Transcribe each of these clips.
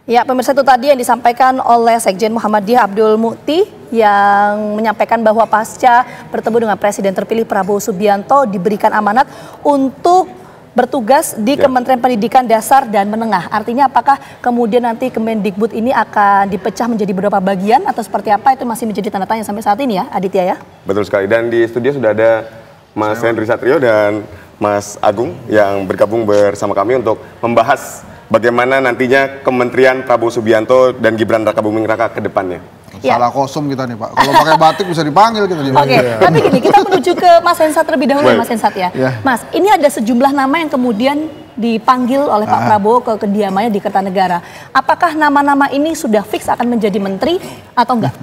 Ya, pemirsa, itu tadi yang disampaikan oleh Sekjen Muhammadiyah Abdul Mukti yang menyampaikan bahwa pasca bertemu dengan Presiden terpilih Prabowo Subianto diberikan amanat untuk bertugas di Kementerian Pendidikan Dasar dan Menengah. Artinya apakah kemudian nanti Kemendikbud ini akan dipecah menjadi beberapa bagian atau seperti apa, itu masih menjadi tanda tanya sampai saat ini ya, Aditya ya? Betul sekali, dan di studio sudah ada Mas Henry Satrio dan Mas Agung yang bergabung bersama kami untuk membahas bagaimana nantinya Kementerian Prabowo Subianto dan Gibran Rakabuming Raka ke depannya. Salah kostum kita nih Pak, kalau pakai batik bisa dipanggil kita. Oke, tapi gini, kita menuju ke Mas Hensat terlebih dahulu ya Mas Hensat ya. Mas, ini ada sejumlah nama yang kemudian dipanggil oleh Pak Prabowo ke kediamannya di Kertanegara. Apakah nama-nama ini sudah fix akan menjadi menteri atau enggak?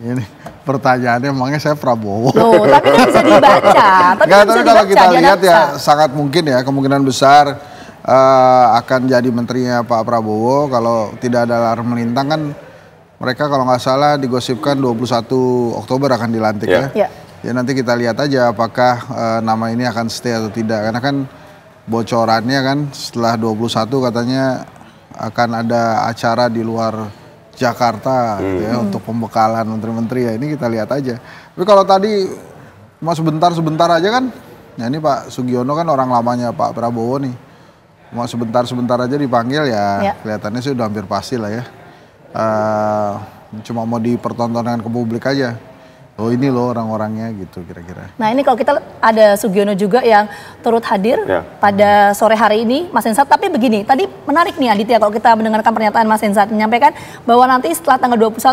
Ini pertanyaannya, emangnya saya Prabowo? Loh, tapi kan bisa dibaca. Tapi kalau kita lihat ya sangat mungkin ya, kemungkinan besar akan jadi menterinya Pak Prabowo. Kalau tidak ada alarm melintang kan mereka kalau nggak salah digosipkan 21 Oktober akan dilantik ya. Ya nanti kita lihat aja apakah nama ini akan stay atau tidak. Karena kan bocorannya kan setelah 21 katanya akan ada acara di luar Jakarta ya, untuk pembekalan menteri-menteri ya, ini kita lihat aja. Tapi kalau tadi cuma sebentar aja kan, ya ini Pak Sugiono kan orang lamanya Pak Prabowo nih. Cuma sebentar aja dipanggil ya, kelihatannya sih udah hampir pasti lah ya. Cuma mau dipertontonkan ke publik aja. Oh ini loh orang-orangnya gitu kira-kira. Nah ini kalau kita ada Sugiono juga yang turut hadir pada sore hari ini Mas Hensat. Tapi begini, tadi menarik nih Aditya kalau kita mendengarkan pernyataan Mas Hensat menyampaikan bahwa nanti setelah tanggal 21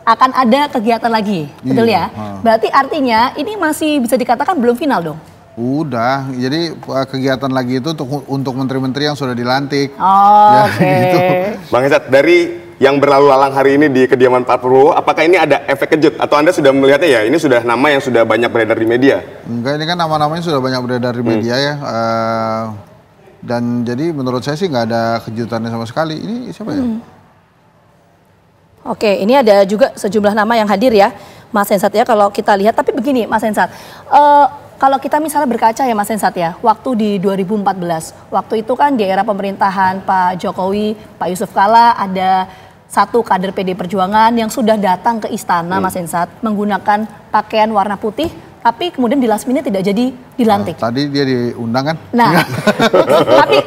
akan ada kegiatan lagi. Betul ya? Berarti artinya ini masih bisa dikatakan belum final dong? Udah, jadi kegiatan lagi itu untuk menteri-menteri yang sudah dilantik. Oh, oke. Gitu. Bang Hensat, dari yang berlalu lalang hari ini di kediaman Pak Prabowo, apakah ini ada efek kejut? Atau Anda sudah melihatnya ya, ini sudah nama yang sudah banyak beredar di media? Enggak, ini kan nama-namanya sudah banyak beredar di media ya. Dan jadi menurut saya sih nggak ada kejutannya sama sekali. Ini siapa ya? Oke, ini ada juga sejumlah nama yang hadir ya, Mas Hensat ya, kalau kita lihat. Tapi begini Mas Hensat, kalau kita misalnya berkaca ya Mas Hensat ya, waktu di 2014, waktu itu kan di era pemerintahan Pak Jokowi, Pak Yusuf Kalla, ada satu kader PD Perjuangan yang sudah datang ke istana Mas Hensat menggunakan pakaian warna putih, tapi kemudian di last minute tidak jadi dilantik. Tadi dia diundang kan? Nah,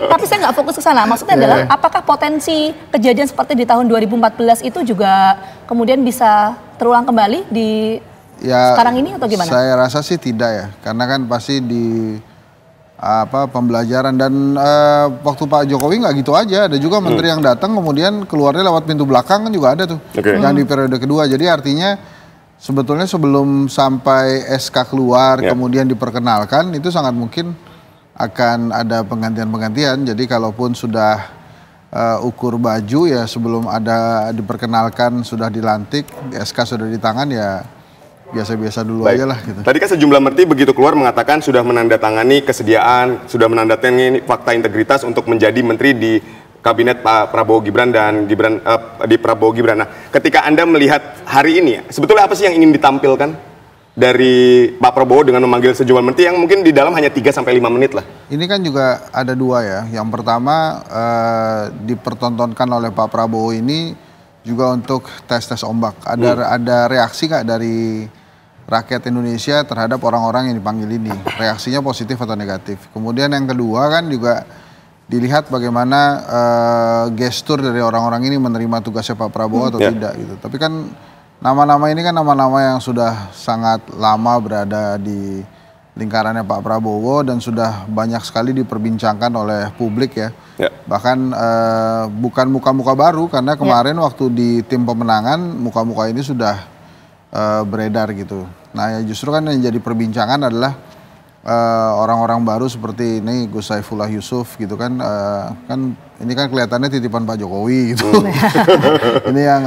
tapi saya nggak fokus ke sana. Maksudnya adalah apakah potensi kejadian seperti di tahun 2014 itu juga kemudian bisa terulang kembali di sekarang ini atau gimana? Saya rasa sih tidak ya, karena kan pasti di pembelajaran dan waktu Pak Jokowi nggak gitu aja, ada juga menteri yang datang kemudian keluarnya lewat pintu belakang kan juga ada tuh, yang di periode kedua. Jadi artinya sebetulnya sebelum sampai SK keluar kemudian diperkenalkan itu sangat mungkin akan ada penggantian-penggantian. Jadi kalaupun sudah ukur baju ya sebelum ada diperkenalkan sudah dilantik, SK sudah di tangan ya biasa-biasa dulu aja lah gitu. Tadi kan sejumlah menteri begitu keluar mengatakan sudah menandatangani kesediaan, sudah menandatangani fakta integritas untuk menjadi menteri di kabinet Pak Prabowo Gibran dan di Prabowo Gibran. Nah, ketika Anda melihat hari ini, sebetulnya apa sih yang ingin ditampilkan dari Pak Prabowo dengan memanggil sejumlah menteri yang mungkin di dalam hanya 3-5 menit lah? Ini kan juga ada dua ya. Yang pertama dipertontonkan oleh Pak Prabowo ini juga untuk tes ombak. Ada reaksi nggak dari rakyat Indonesia terhadap orang-orang yang dipanggil ini? Reaksinya positif atau negatif? Kemudian yang kedua kan juga dilihat bagaimana gestur dari orang-orang ini menerima tugasnya Pak Prabowo atau tidak gitu. Tapi kan nama-nama ini kan nama-nama yang sudah sangat lama berada di lingkarannya Pak Prabowo dan sudah banyak sekali diperbincangkan oleh publik ya. Bahkan bukan muka-muka baru, karena kemarin waktu di tim pemenangan muka-muka ini sudah beredar gitu. Nah ya justru kan yang jadi perbincangan adalah orang-orang baru seperti ini Gus Saifullah Yusuf gitu kan, kan ini kan kelihatannya titipan Pak Jokowi gitu. Ini yang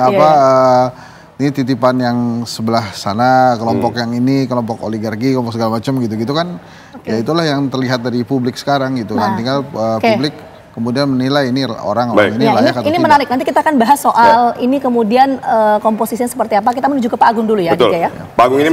ini titipan yang sebelah sana, kelompok yang ini, kelompok oligarki, kelompok segala macam gitu-gitu kan. Ya itulah yang terlihat dari publik sekarang gitu kan. Tinggal publik kemudian menilai ini orang ini layak atau ini tidak. Menarik, nanti kita akan bahas soal ini kemudian komposisinya seperti apa. Kita menuju ke Pak Agung dulu ya. Betul. Ya. Pak Agung ini